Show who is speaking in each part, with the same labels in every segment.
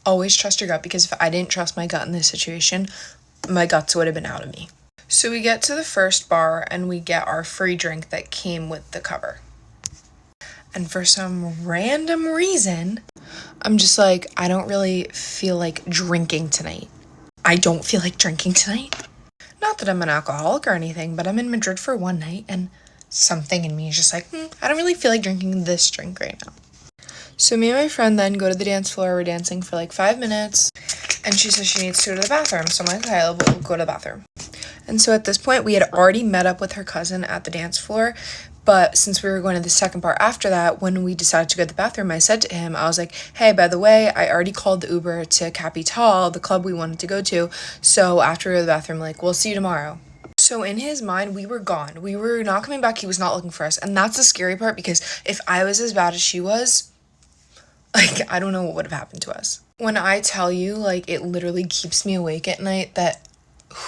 Speaker 1: always trust your gut, because if I didn't trust my gut in this situation, my guts would have been out of me. So we get to the first bar and we get our free drink that came with the cover. And for some random reason, I'm just like, I don't really feel like drinking tonight. Not that I'm an alcoholic or anything, but I'm in Madrid for one night and something in me is just like, I don't really feel like drinking this drink right now. So me and my friend then go to the dance floor. We're dancing for like 5 minutes and she says she needs to go to the bathroom. So I'm like, okay, we'll go to the bathroom. And so at this point, we had already met up with her cousin at the dance floor. But since we were going to the second bar after that, when we decided to go to the bathroom, I said to him, I was like, hey, by the way, I already called the Uber to Capital, the club we wanted to go to. So after we go to the bathroom, like, we'll see you tomorrow. So in his mind, we were gone. We were not coming back. He was not looking for us. And that's the scary part, because if I was as bad as she was, like, I don't know what would have happened to us. When I tell you, like, it literally keeps me awake at night, that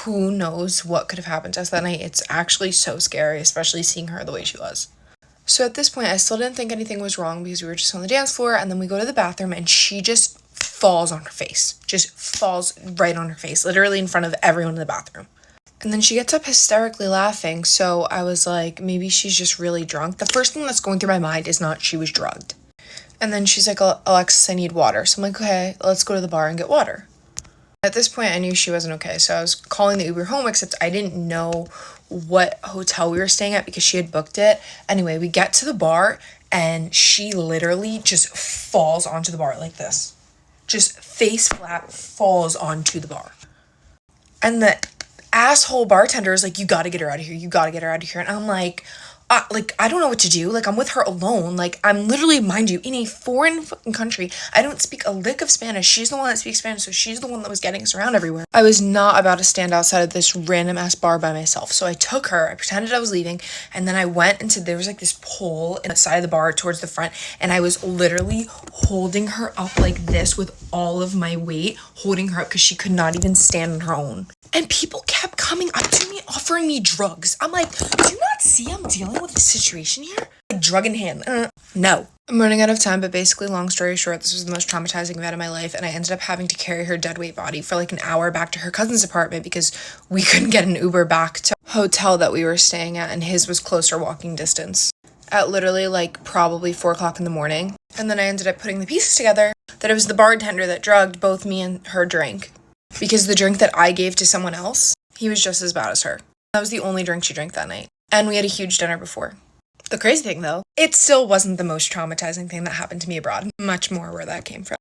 Speaker 1: who knows what could have happened to us that night. It's actually so scary, especially seeing her the way she was. So at this point, I still didn't think anything was wrong because we were just on the dance floor, and then we go to the bathroom and she just falls on her face. Just falls right on her face, literally in front of everyone in the bathroom. And then she gets up hysterically laughing, so I was like, maybe she's just really drunk. The first thing that's going through my mind is not she was drugged. And then she's like, Alexis, I need water. So I'm like, okay, let's go to the bar and get water. At this point, I knew she wasn't okay, so I was calling the Uber home, except I didn't know what hotel we were staying at because she had booked it. Anyway, we get to the bar, and she literally just falls onto the bar like this. Just face flat falls onto the bar. And the asshole bartender is like, you gotta get her out of here. And I'm like, I don't know what to do. Like, I'm with her alone. Like, I'm literally, mind you, in a foreign fucking country. I don't speak a lick of Spanish. She's the one that speaks Spanish, so she's the one that was getting us around everywhere. I was not about to stand outside of this random ass bar by myself. So I took her, I pretended I was leaving, and then I went into, there was like this pole in the side of the bar towards the front, and I was literally holding her up like this with all of my weight, holding her up because she could not even stand on her own. And people kept coming up to me, offering me drugs. I'm like, do you not see I'm dealing with a situation here? Like, drug in hand. No. I'm running out of time, but basically, long story short, this was the most traumatizing event of my life, and I ended up having to carry her deadweight body for like an hour back to her cousin's apartment because we couldn't get an Uber back to the hotel that we were staying at, and his was closer walking distance. At literally like probably 4 o'clock in the morning. And then I ended up putting the pieces together that it was the bartender that drugged both me and her drink. Because the drink that I gave to someone else, he was just as bad as her. That was the only drink she drank that night. And we had a huge dinner before. The crazy thing, though, it still wasn't the most traumatizing thing that happened to me abroad. Much more where that came from.